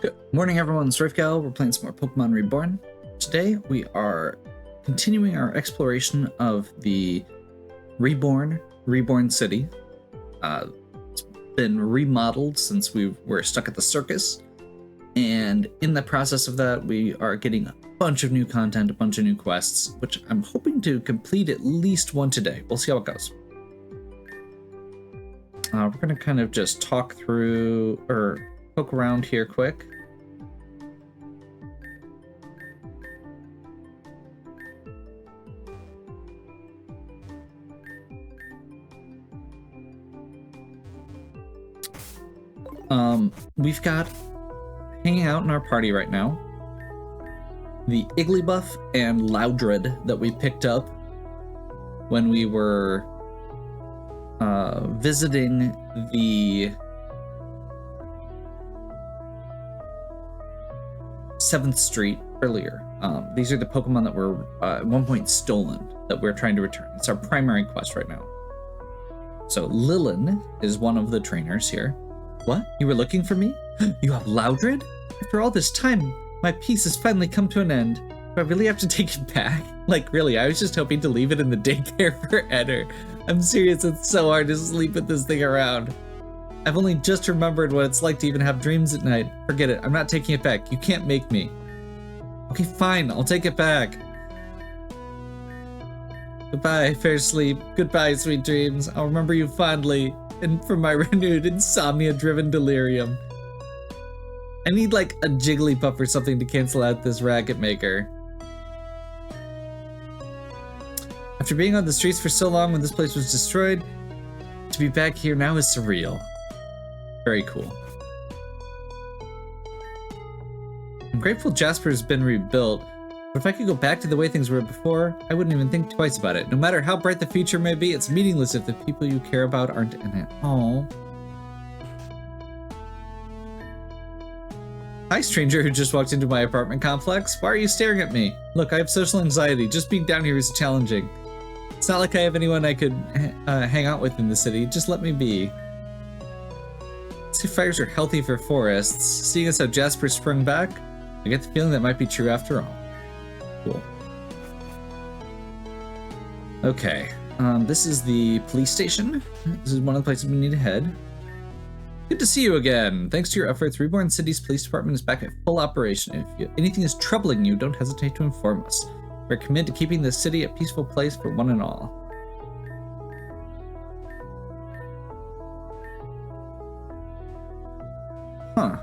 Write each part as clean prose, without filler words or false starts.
Good morning, everyone. It's Rifgal. We're playing some more Pokémon Reborn. Today, we are continuing our exploration of the Reborn City. It's been remodeled since we were stuck at the circus. And in the process of that, we are getting a bunch of new content, a bunch of new quests, which I'm hoping to complete at least one today. We'll see how it goes. We're going to kind of just talk through, or poke around here quick. We've got hanging out in our party right now the Igglybuff and Loudred that we picked up when we were visiting the 7th Street earlier. These are the Pokemon that were at one point stolen that we're trying to return. It's our primary quest right now. So Lilin is one of the trainers here. What? You were looking for me? You have Loudred? After all this time, my peace has finally come to an end. Do I really have to take it back? Like, really, I was just hoping to leave it in the daycare for Eder. I'm serious, it's so hard to sleep with this thing around. I've only just remembered what it's like to even have dreams at night. Forget it, I'm not taking it back. You can't make me. Okay, fine, I'll take it back. Goodbye, fair sleep. Goodbye, sweet dreams. I'll remember you fondly. And from my renewed insomnia-driven delirium. I need like a Jigglypuff or something to cancel out this racket maker. After being on the streets for so long when this place was destroyed, to be back here now is surreal. Very cool. I'm grateful Jasper's been rebuilt, but if I could go back to the way things were before, I wouldn't even think twice about it. No matter how bright the future may be, it's meaningless if the people you care about aren't in it. Oh. Hi, stranger who just walked into my apartment complex. Why are you staring at me? Look, I have social anxiety. Just being down here is challenging. It's not like I have anyone I could hang out with in the city. Just let me be. See, fires are healthy for forests. Seeing as how Jasper sprung back, I get the feeling that might be true after all. Cool. Okay, this is the police station. This is one of the places we need to head. Good to see you again. Thanks to your efforts, Reborn City's police department is back at full operation. If anything is troubling you, don't hesitate to inform us. We're committed to keeping this city a peaceful place for one and all. Huh.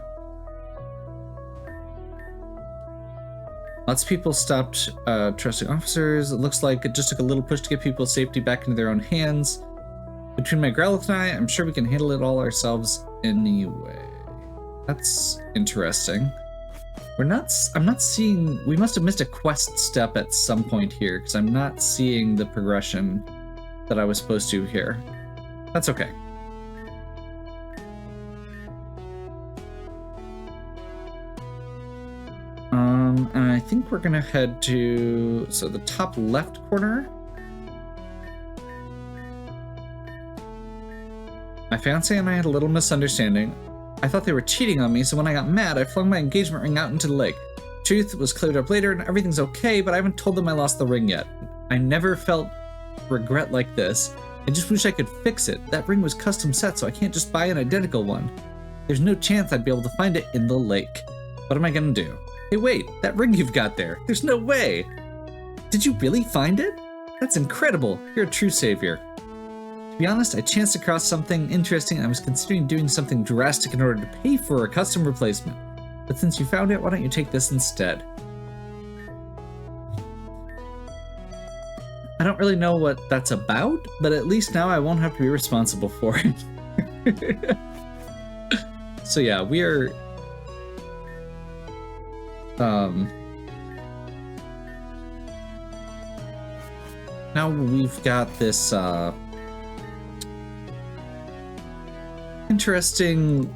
Lots of people stopped trusting officers. It looks like it just took a little push to get people's safety back into their own hands. Between my Growlithe and I, I'm sure we can handle it all ourselves anyway. That's interesting. I'm not seeing, we must have missed a quest step at some point here, because I'm not seeing the progression that I was supposed to here. That's okay. And I think we're gonna head to, so the top left corner. My fiance and I had a little misunderstanding. I thought they were cheating on me, so when I got mad, I flung my engagement ring out into the lake. Truth was cleared up later and everything's okay, but I haven't told them I lost the ring yet. I never felt regret like this. I just wish I could fix it. That ring was custom set, so I can't just buy an identical one. There's no chance I'd be able to find it in the lake. What am I gonna do? Hey, wait, that ring you've got there. There's no way. Did you really find it? That's incredible. You're a true savior. To be honest, I chanced across something interesting and I was considering doing something drastic in order to pay for a custom replacement. But since you found it, why don't you take this instead? I don't really know what that's about, but at least now I won't have to be responsible for it. So yeah, we are... now we've got this interesting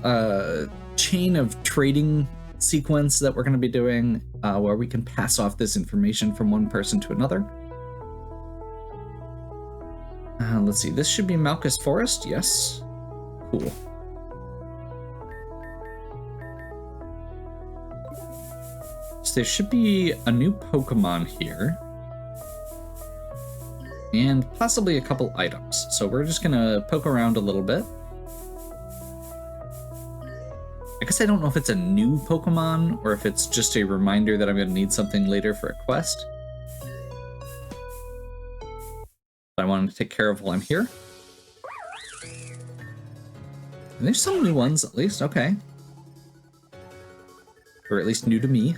chain of trading sequence that we're going to be doing where we can pass off this information from one person to another. Let's see, this should be Malchus Forest, yes. Cool. So there should be a new Pokemon here. And possibly a couple items. So we're just gonna poke around a little bit. I guess I don't know if it's a new Pokemon or if it's just a reminder that I'm gonna need something later for a quest. But I wanted to take care of while I'm here. And there's some new ones at least, okay. Or at least new to me.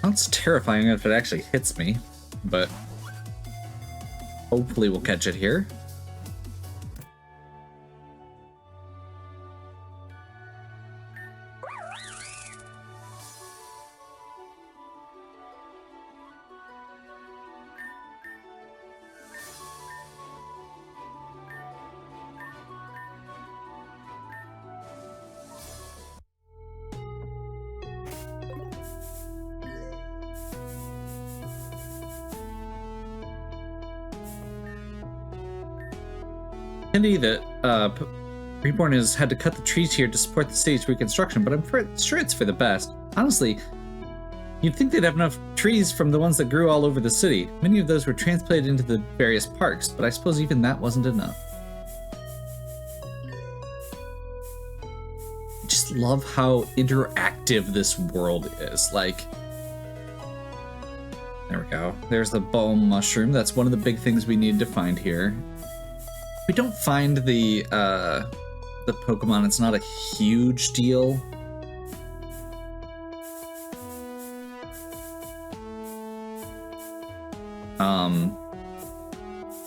That's terrifying if it actually hits me, but hopefully we'll catch it here. Handy that Reborn has had to cut the trees here to support the city's reconstruction, but I'm sure it's for the best. Honestly, you'd think they'd have enough trees from the ones that grew all over the city. Many of those were transplanted into the various parks, but I suppose even that wasn't enough. I just love how interactive this world is. Like, there we go. There's the balm mushroom. That's one of the big things we need to find here. We don't find the Pokemon, it's not a huge deal.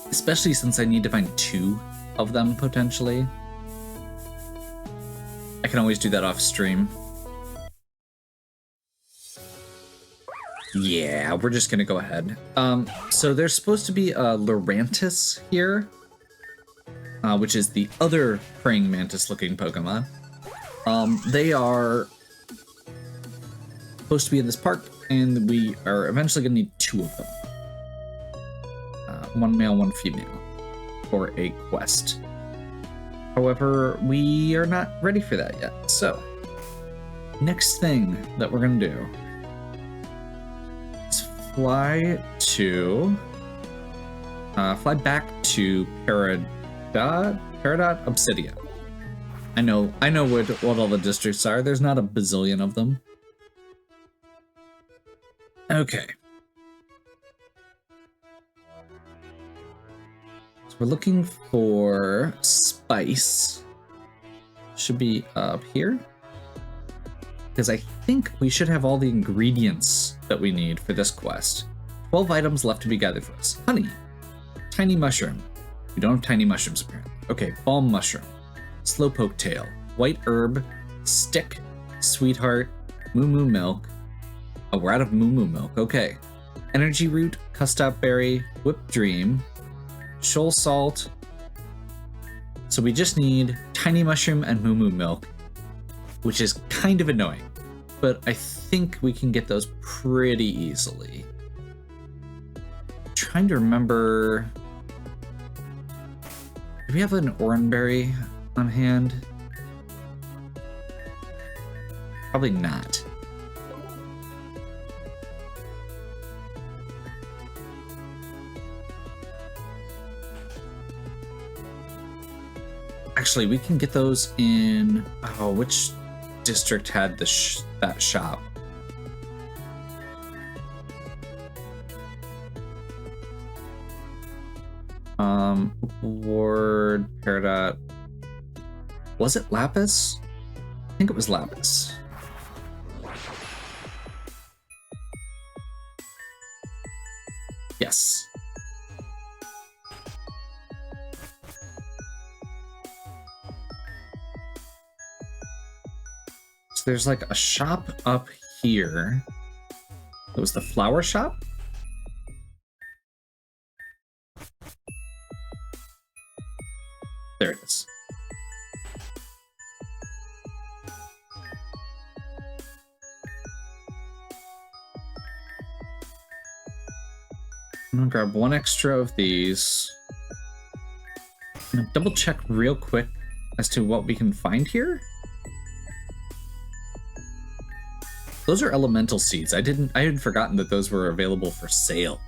Especially since I need to find 2 of them potentially. I can always do that off stream. Yeah, we're just gonna go ahead. So there's supposed to be a Lurantis here. Which is the other praying mantis looking Pokemon. They are supposed to be in this park, and we are eventually going to need 2 of them. 1 male, 1 female, for a quest. However, we are not ready for that yet. So, next thing that we're going to do is fly back to Peridot Obsidian. I know what all the districts are. There's not a bazillion of them. Okay. So we're looking for spice. Should be up here. Because I think we should have all the ingredients that we need for this quest. 12 items left to be gathered for us. Honey. Tiny mushroom. We don't have tiny mushrooms apparently. Okay, balm mushroom, slowpoke tail, white herb, stick, sweetheart, moo milk. Oh, we're out of moo milk. Okay. Energy root, custap berry, whipped dream, shoal salt. So we just need tiny mushroom and moo milk, which is kind of annoying, but I think we can get those pretty easily. I'm trying to remember. Do we have an oranberry on hand? Probably not. Actually, we can get those in... Oh, which district had that shop? Ward, Peridot. Was it Lapis? I think it was Lapis. Yes. So there's like a shop up here. It was the flower shop? There it is. I'm gonna grab one extra of these. I'm gonna double check real quick as to what we can find here. Those are elemental seeds. I had forgotten that those were available for sale.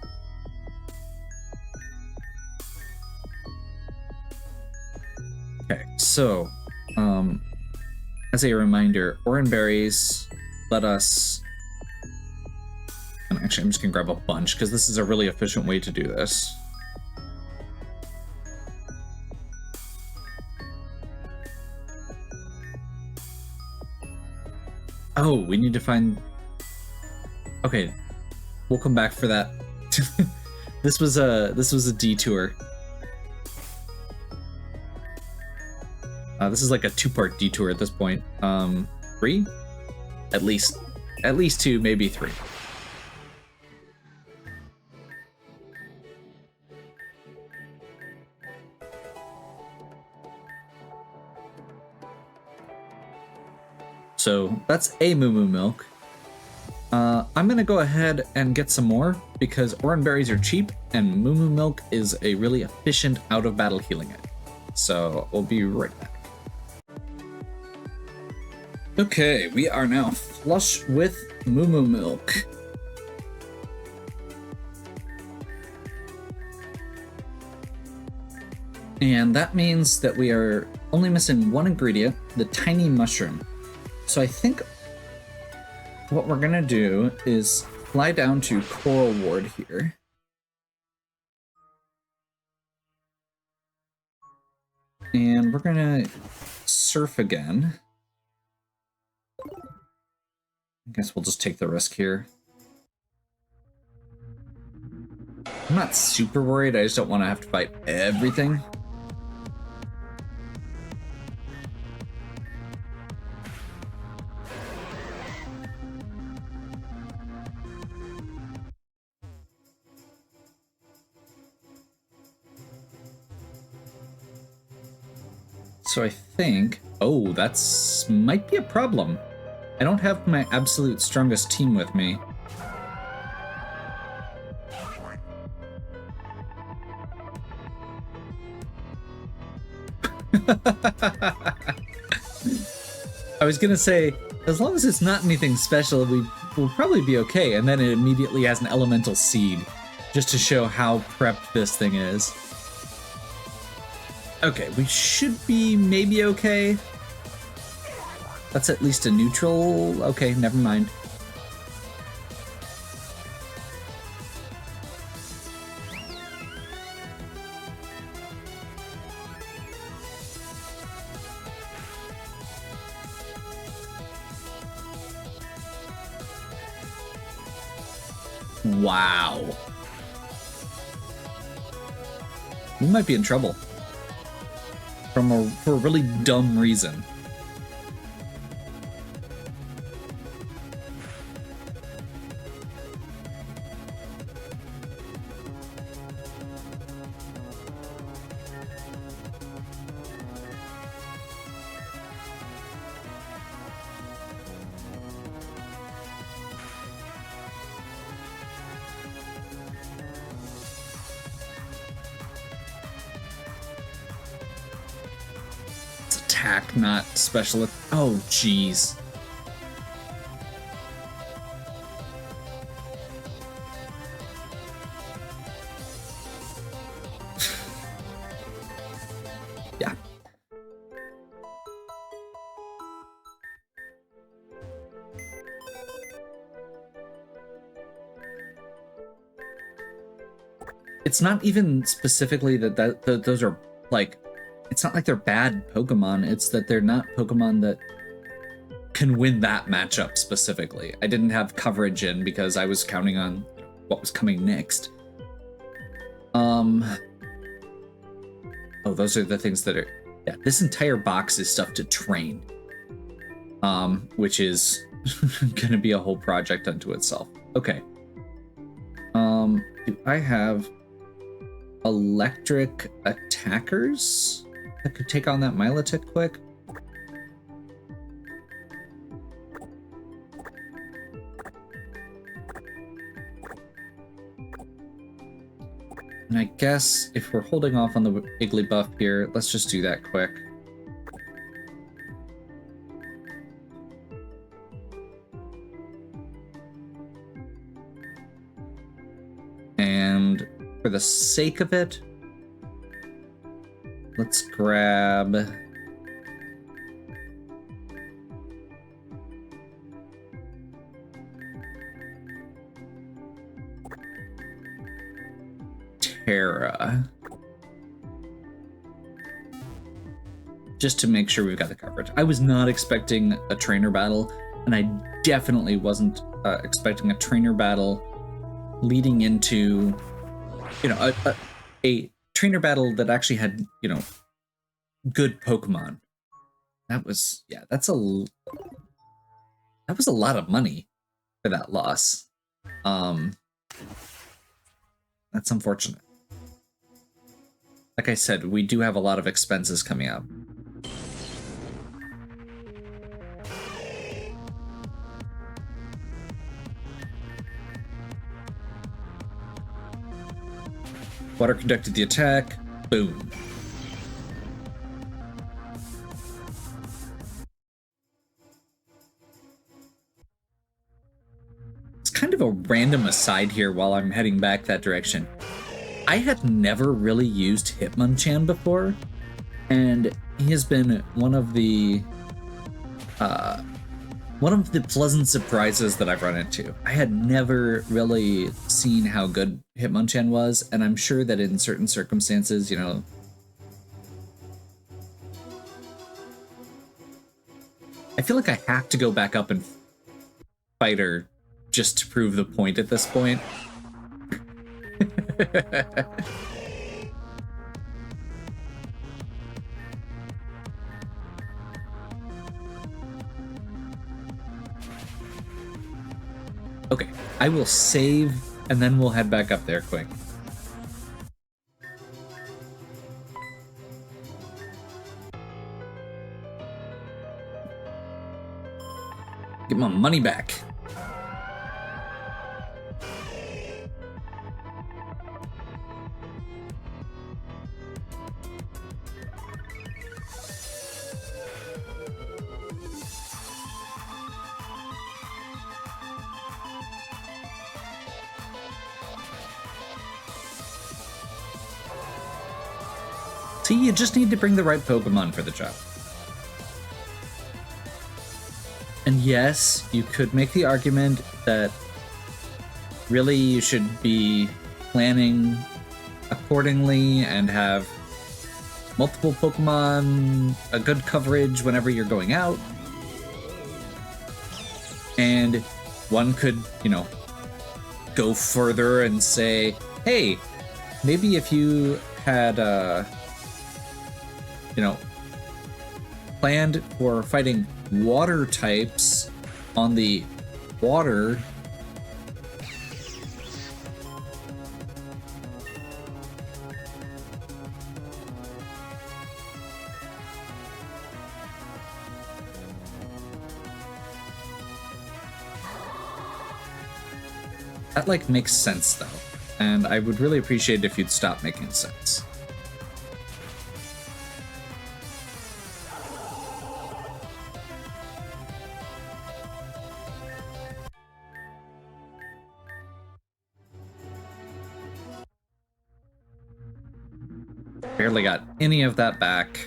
Okay, so as a reminder, oran berries let us, and actually I'm just gonna grab a bunch because this is a really efficient way to do this. Oh, we need to find... Okay, we'll come back for that. This was a detour. This is like a two-part detour at this point. 3? At least 2, maybe 3. So that's a moo moo milk. I'm gonna go ahead and get some more because oran berries are cheap and moo moo milk is a really efficient out of battle healing item. So we'll be right back. Okay, we are now flush with moo moo milk. And that means that we are only missing one ingredient, the tiny mushroom. So I think what we're gonna do is fly down to Coral Ward here. And we're gonna surf again. I guess we'll just take the risk here. I'm not super worried, I just don't want to have to fight everything. So I think, oh, that's might be a problem. I don't have my absolute strongest team with me. I was gonna say, as long as it's not anything special, we'll probably be okay. And then it immediately has an elemental seed, just to show how prepped this thing is. Okay, we should be maybe okay. That's at least a neutral. Okay, never mind. Wow. We might be in trouble. For a really dumb reason. Attack, not special. Oh, jeez. Yeah. It's not even specifically that those are like, it's not like they're bad Pokemon, it's that they're not Pokemon that can win that matchup specifically. I didn't have coverage in because I was counting on what was coming next. Oh, those are the things that are... Yeah, this entire box is stuff to train. Which is gonna be a whole project unto itself. Okay. Do I have electric attackers? that could take on that Milotic quick. And I guess if we're holding off on the Iggly buff here, let's just do that quick. And for the sake of it, let's grab... Terra. Just to make sure we've got the coverage. I was not expecting a trainer battle, and I definitely wasn't expecting a trainer battle leading into, you know, a trainer battle that actually had, you know, good Pokemon. That was, yeah, that was a lot of money for that loss. That's unfortunate. Like I said, we do have a lot of expenses coming up. Water conducted the attack. Boom. It's kind of a random aside here while I'm heading back that direction. I had never really used Hitmonchan before, and he has been one of the pleasant surprises that I've run into. I had never really seen how good Hitmonchan was, and I'm sure that in certain circumstances, you know, I feel like I have to go back up and fight her just to prove the point at this point. Okay, I will save and then we'll head back up there quick. Get my money back. See, you just need to bring the right Pokemon for the job. And yes, you could make the argument that really you should be planning accordingly and have multiple Pokemon, a good coverage whenever you're going out. And one could, you know, go further and say, hey, maybe if you had, you know, planned for fighting water types on the water, that like makes sense though, and I would really appreciate it if you'd stop making sense. Barely got any of that back.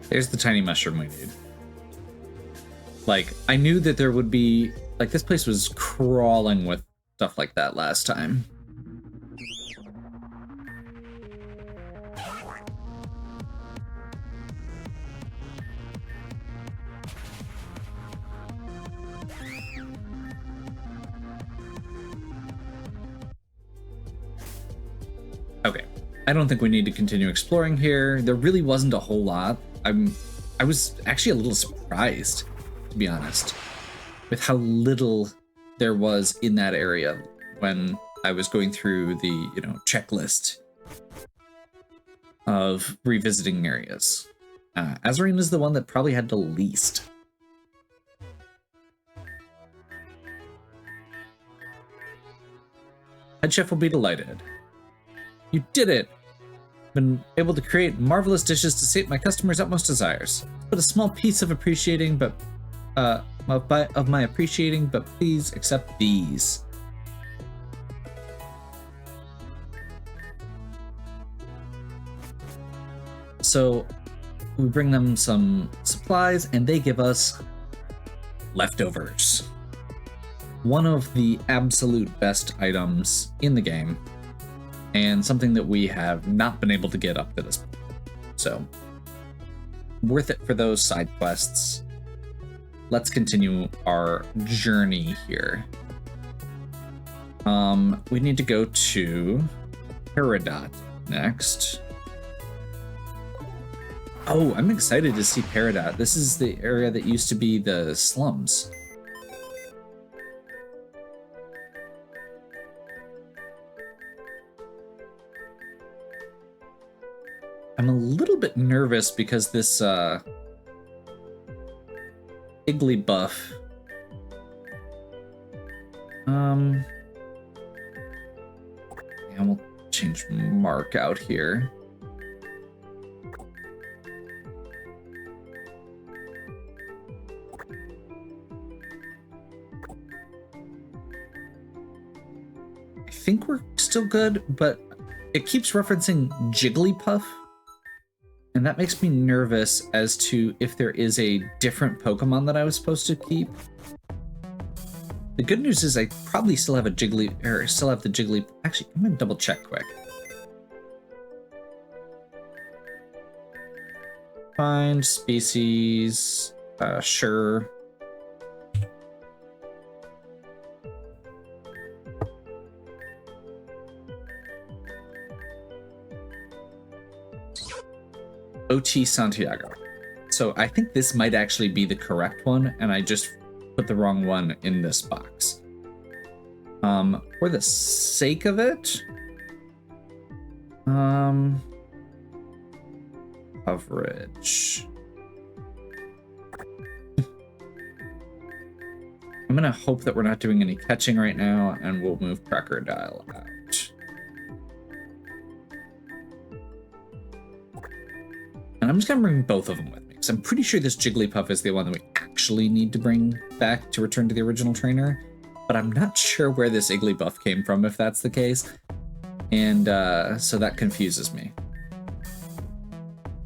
There's the tiny mushroom we need. Like, I knew that there would be... Like, this place was crawling with stuff like that last time. Okay, I don't think we need to continue exploring here. There really wasn't a whole lot. I was actually a little surprised, to be honest, with how little there was in that area when I was going through the, you know, checklist of revisiting areas. Azarine is the one that probably had the least. Head chef will be delighted. You did it! Been able to create marvelous dishes to sate my customers' utmost desires. But a small piece of appreciating, but of my appreciating, but please accept these. So we bring them some supplies, and they give us leftovers. One of the absolute best items in the game, and something that we have not been able to get up to this point. So, worth it for those side quests. Let's continue our journey here. We need to go to Peridot next. Oh, I'm excited to see Peridot. This is the area that used to be the slums. I'm a little bit nervous because this Iggly buff. Yeah, we'll change Mark out here. I think we're still good, but it keeps referencing Jigglypuff. And that makes me nervous as to if there is a different Pokemon that I was supposed to keep. The good news is I probably still have a Jiggly, or still have the Jiggly. Actually, I'm gonna double check quick. Find species, sure. OT Santiago. So I think this might actually be the correct one, and I just put the wrong one in this box. For the sake of it, coverage. I'm gonna hope that we're not doing any catching right now, and we'll move Crocodile out. And I'm just gonna bring both of them with me, because I'm pretty sure this Jigglypuff is the one that we actually need to bring back to return to the original trainer, but I'm not sure where this Igglybuff came from if that's the case, and so that confuses me.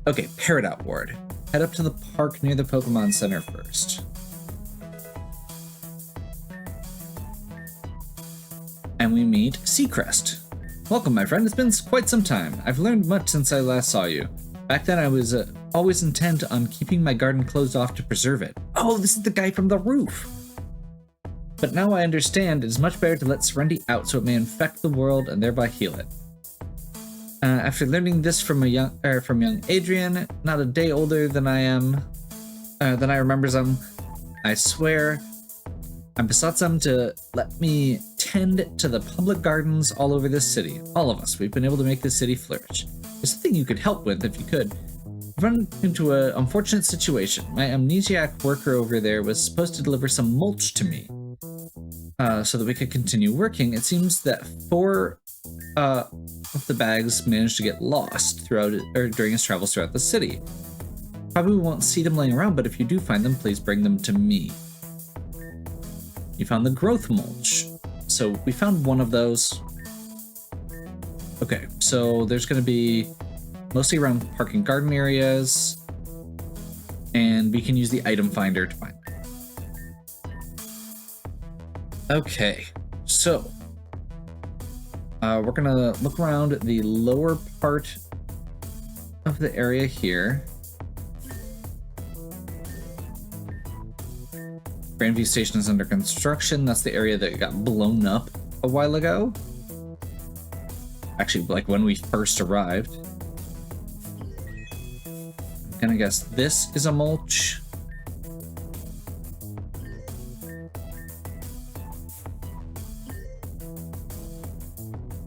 Okay, Peridot Ward. Head up to the park near the Pokemon Center first. And we meet Seacrest. Welcome, my friend. It's been quite some time. I've learned much since I last saw you. Back then, I was always intent on keeping my garden closed off to preserve it. Oh, this is the guy from the roof! But now I understand it is much better to let Serenity out so it may infect the world and thereby heal it. After learning this from young Adrian, not a day older than I remember them, I swear I besought them to let me tend to the public gardens all over this city. All of us, we've been able to make this city flourish. There's something you could help with if you could. I've run into an unfortunate situation. My amnesiac worker over there was supposed to deliver some mulch to me so that we could continue working. It seems that 4 of the bags managed to get lost during his travels throughout the city. Probably won't see them laying around, but if you do find them, please bring them to me. You found the growth mulch. So we found one of those. Okay, so there's going to be mostly around park and garden areas. and we can use the item finder to find them. Okay, so we're gonna look around the lower part of the area here. Grandview Station is under construction. That's the area that got blown up a while ago. Actually, like when we first arrived. I'm gonna guess this is a mulch.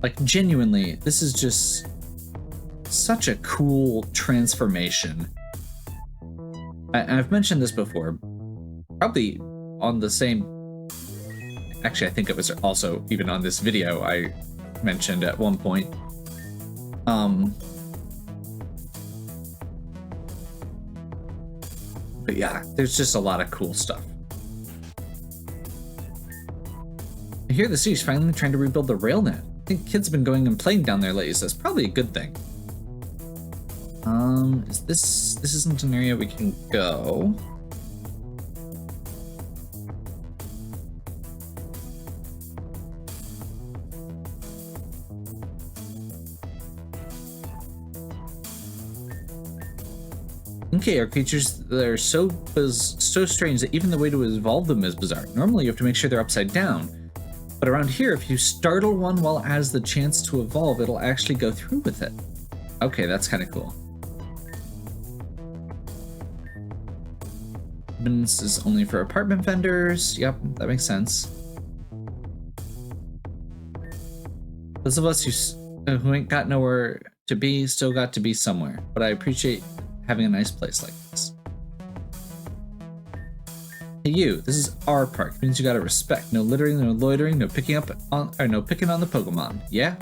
Like, genuinely, this is just such a cool transformation. I've mentioned this before, probably on the same... Actually, I think it was also even on this video I mentioned at one point. But yeah, there's just a lot of cool stuff. I hear the city's finally trying to rebuild the rail net. I think kids have been going and playing down there lately, so that's probably a good thing. This isn't an area we can go. Okay, our creatures that are so strange that even the way to evolve them is bizarre. Normally you have to make sure they're upside down. But around here, if you startle one while it has the chance to evolve, it'll actually go through with it. Okay, that's kind of cool. This is only for apartment vendors. Yep, that makes sense. Those of us who ain't got nowhere to be still got to be somewhere. But I appreciate having a nice place like this. Hey you, this is our park. Means you gotta respect. No littering, no loitering, no picking on the Pokemon. Yeah?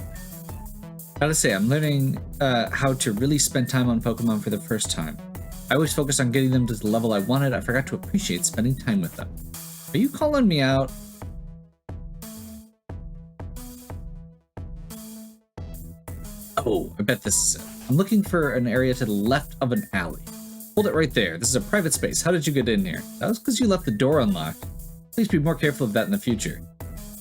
Gotta say, I'm learning how to really spend time on Pokemon for the first time. I always focused on getting them to the level I wanted. I forgot to appreciate spending time with them. Are you calling me out? Oh, I bet this is it. I'm looking for an area to the left of an alley. Hold it right there. This is a private space. How did you get in here? That was because you left the door unlocked. Please be more careful of that in the future.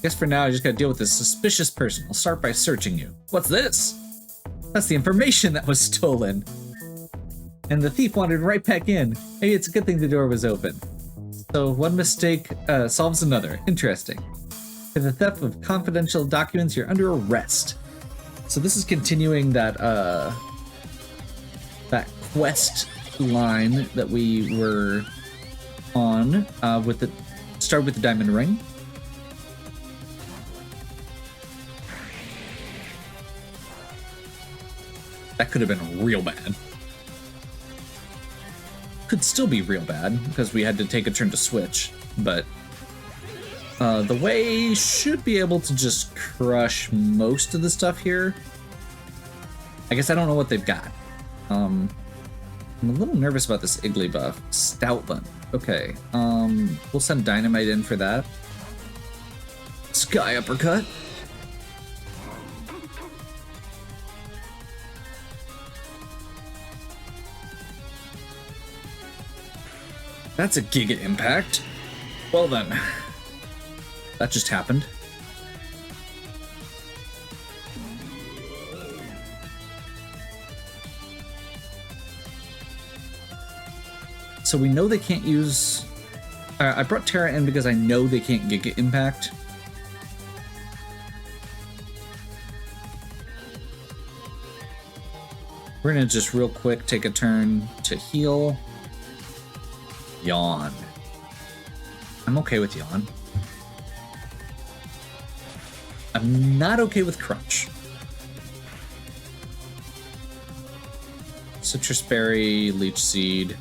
Guess for now I just gotta deal with this suspicious person. I'll start by searching you. What's this? That's the information that was stolen. And the thief wandered right back in. Hey, it's a good thing the door was open. So one mistake solves another. Interesting. For the theft of confidential documents, you're under arrest. So this is continuing that that quest line that we were on start with the diamond ring. That could have been real bad. Could still be real bad because we had to take a turn to switch, but the way should be able to just crush most of the stuff here. I guess I don't know what they've got. I'm a little nervous about this Iggly buff. Stoutland. Okay. We'll send Dynamite in for that. Sky Uppercut. That's a Giga Impact. Well then. That just happened. So we know they can't use... I brought Terra in because I know they can't Giga Impact. We're gonna just real quick take a turn to heal. Yawn. I'm okay with Yawn. I'm not okay with Crunch. Citrus Berry, Leech Seed.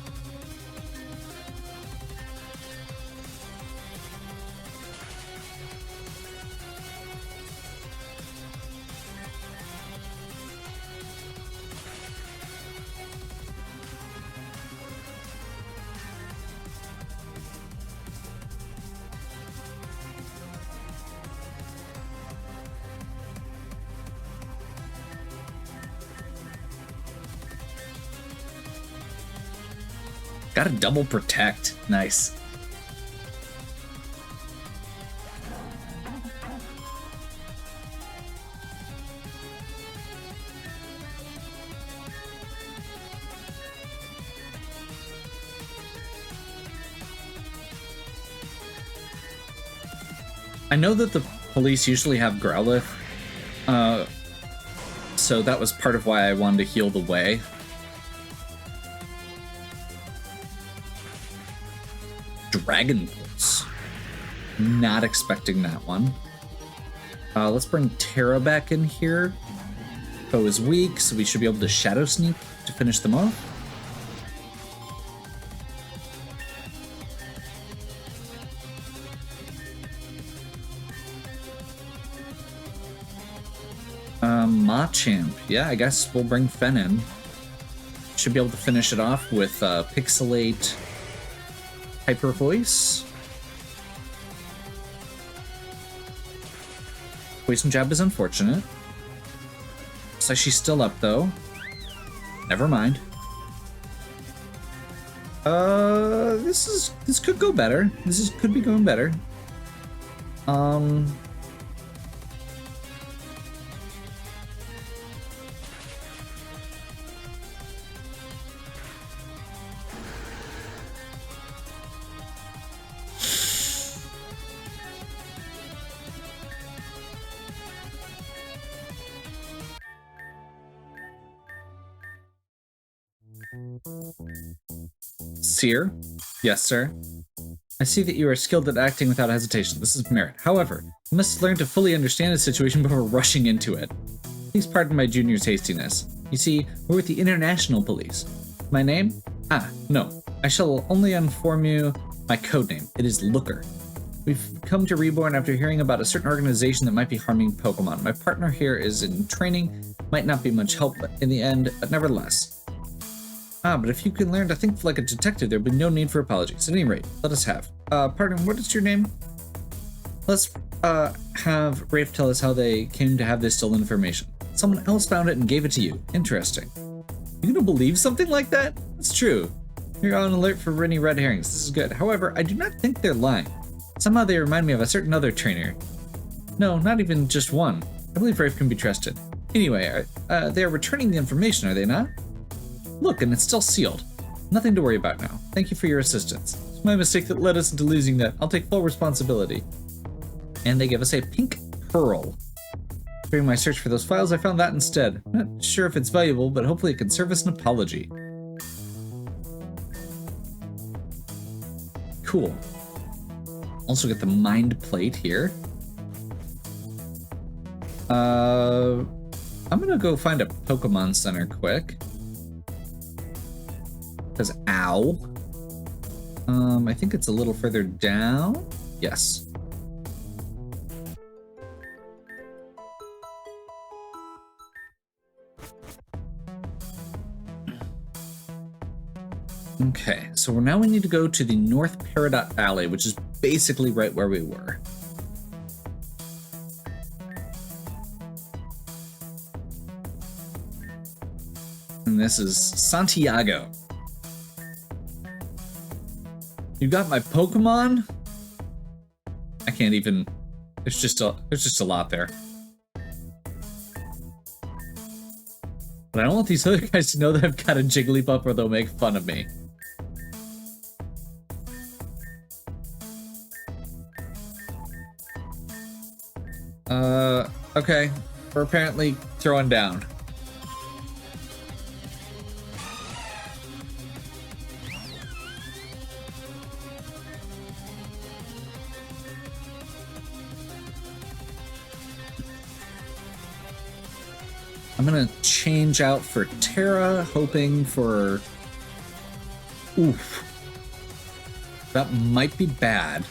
Got a double protect. Nice. I know that the police usually have Growlithe, so that was part of why I wanted to heal the way. Dragon Pulse. Not expecting that one. Let's bring Terra back in here. Foe is weak, so we should be able to Shadow Sneak to finish them off. Machamp. Yeah, I guess we'll bring Fen in. Should be able to finish it off with Pixelate Hyper Voice. Poison Jab is unfortunate. Looks like she's still up though. Never mind. This could go better. Could be going better. Seer? Yes, sir. I see that you are skilled at acting without hesitation. This is merit. However, you must learn to fully understand the situation before rushing into it. Please pardon my junior's hastiness. You see, we're with the International Police. My name? No. I shall only inform you my codename. It is Looker. We've come to Reborn after hearing about a certain organization that might be harming Pokemon. My partner here is in training. Might not be much help in the end, but nevertheless. But if you can learn to think like a detective, there'll be no need for apologies. At any rate, let us have. Pardon, what is your name? Let's, have Rafe tell us how they came to have this stolen information. Someone else found it and gave it to you. Interesting. You gonna believe something like that? It's true. You're on alert for any red herrings. This is good. However, I do not think they're lying. Somehow they remind me of a certain other trainer. No, not even just one. I believe Rafe can be trusted. Anyway, they are returning the information, are they not? Look, and it's still sealed. Nothing to worry about now. Thank you for your assistance. It's my mistake that led us into losing that. I'll take full responsibility. And they give us a pink pearl. During my search for those files, I found that instead. I'm not sure if it's valuable, but hopefully it can serve as an apology. Cool. Also get the mind plate here. I'm gonna go find a Pokemon Center quick. Because, ow. I think it's a little further down. Yes. Okay, so now we need to go to the North Peridot Alley, which is basically right where we were. And this is Santiago. You got my Pokemon? I can't even. There's just a lot there. But I don't want these other guys to know that I've got a Jigglypuff or they'll make fun of me. Okay. We're apparently throwing down. I'm gonna change out for Terra, hoping for... Oof. That might be bad.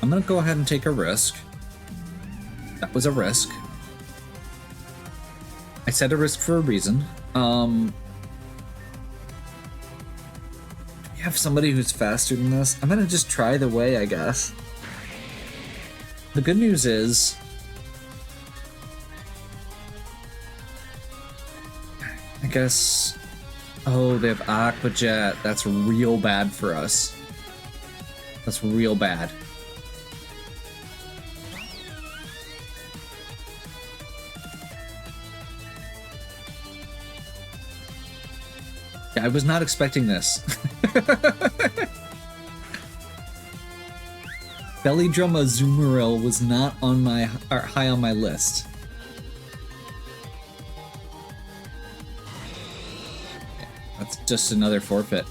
I'm gonna go ahead and take a risk. That was a risk. I said a risk for a reason. We have somebody who's faster than this. I'm gonna just try the way, I guess. The good news is... I guess Oh, they have Aqua Jet. That's real bad for us. That's real bad. Yeah, I was not expecting this. Belly Drum Azumarill was not on my high on my list. Yeah, that's just another forfeit.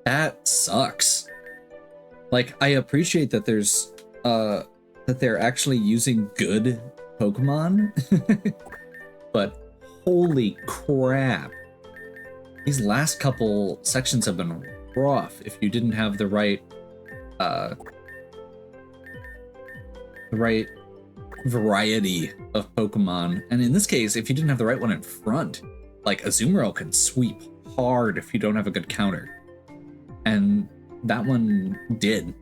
That sucks. Like, I appreciate that there's that they're actually using good Pokemon, but holy crap. These last couple sections have been rough if you didn't have the right variety of Pokemon. And in this case, if you didn't have the right one in front, like Azumarill can sweep hard if you don't have a good counter. And that one did.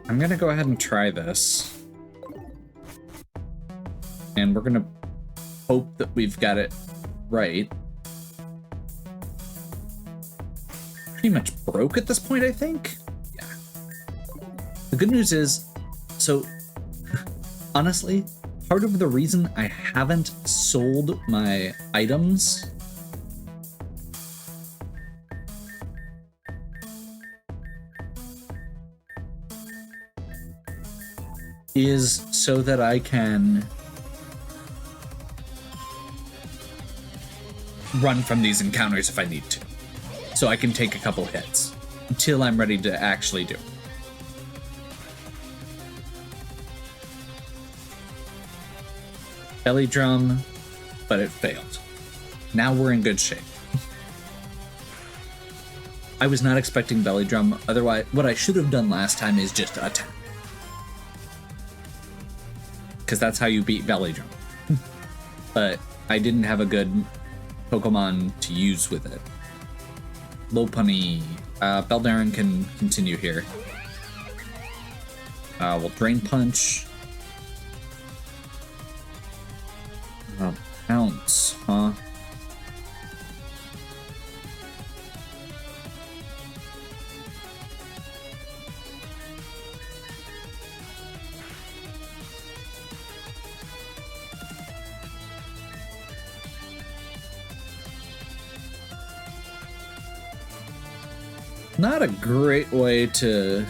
I'm gonna go ahead and try this. And we're gonna hope that we've got it right. Pretty much broke at this point, I think. Yeah. The good news is, so honestly, part of the reason I haven't sold my items is so that I can run from these encounters if I need to. So I can take a couple hits until I'm ready to actually do it. Belly Drum, but it failed. Now we're in good shape. I was not expecting Belly Drum. Otherwise, what I should have done last time is just attack. Because that's how you beat Belly Drum. But I didn't have a good Pokemon to use with it. Lopunny. Beldarran can continue here. We'll Drain Punch. Pounce, huh? Not a great way to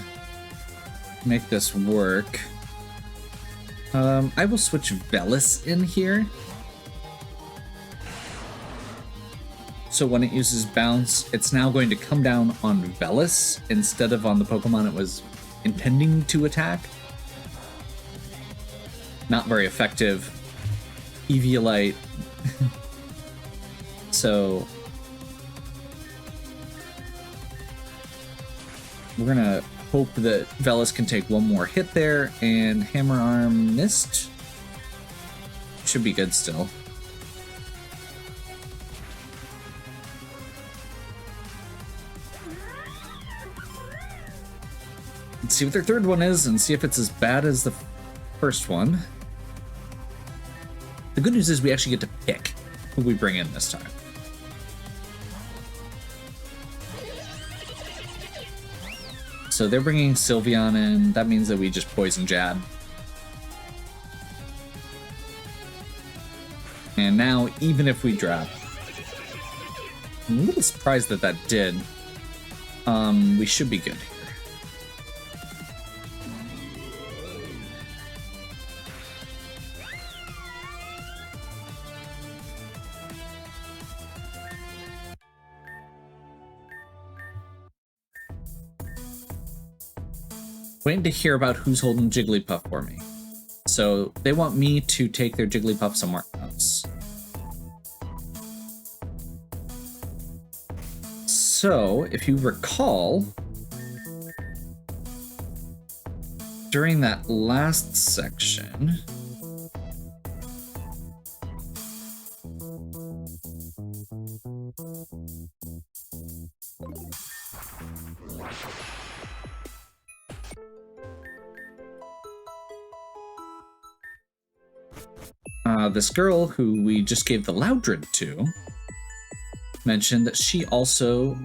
make this work. I will switch Velis in here. So when it uses Bounce, it's now going to come down on Velis instead of on the Pokemon it was intending to attack. Not very effective. Eviolite. So we're gonna hope that Velis can take one more hit there, and Hammer Arm missed. Should be good still. Let's see what their third one is and see if it's as bad as the first one. The good news is we actually get to pick who we bring in this time. So they're bringing Sylveon in. That means that we just Poison Jab. And now, even if we drop, I'm a little surprised that that did. We should be good here. Waiting to hear about who's holding Jigglypuff for me. So they want me to take their Jigglypuff somewhere else. So, if you recall, during that last section, this girl who we just gave the Loudred to mentioned that she also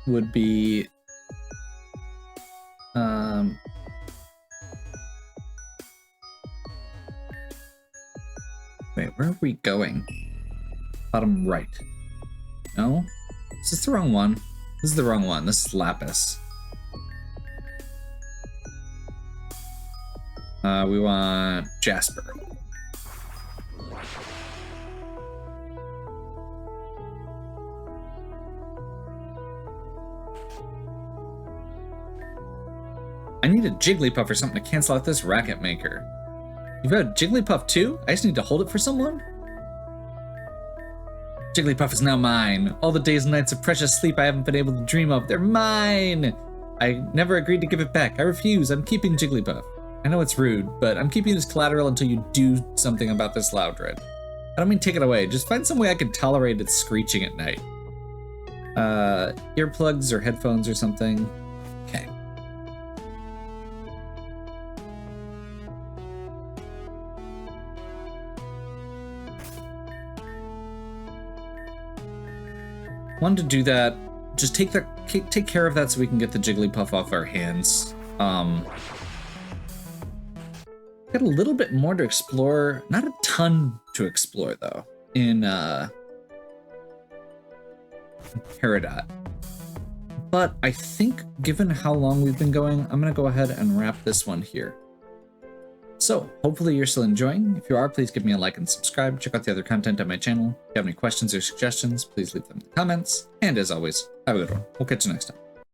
would be wait, where are we going? Bottom right. No? Is this the wrong one? This is the wrong one. This is Lapis. We want Jasper. I need a Jigglypuff or something to cancel out this racket maker. You've got a Jigglypuff too? I just need to hold it for someone? Jigglypuff is now mine. All the days and nights of precious sleep I haven't been able to dream of, they're mine! I never agreed to give it back. I refuse. I'm keeping Jigglypuff. I know it's rude, but I'm keeping this collateral until you do something about this Loudred. I don't mean take it away. Just find some way I can tolerate it screeching at night. Earplugs or headphones or something. Okay. Wanted to do that. Just take care of that so we can get the Jigglypuff off our hands. Got a little bit more to explore. Not a ton to explore though in Peridot. But I think given how long we've been going, I'm gonna go ahead and wrap this one here. So hopefully you're still enjoying. If you are, please give me a like and subscribe. Check out the other content on my channel. If you have any questions or suggestions, please leave them in the comments. And as always, have a good one. We'll catch you next time.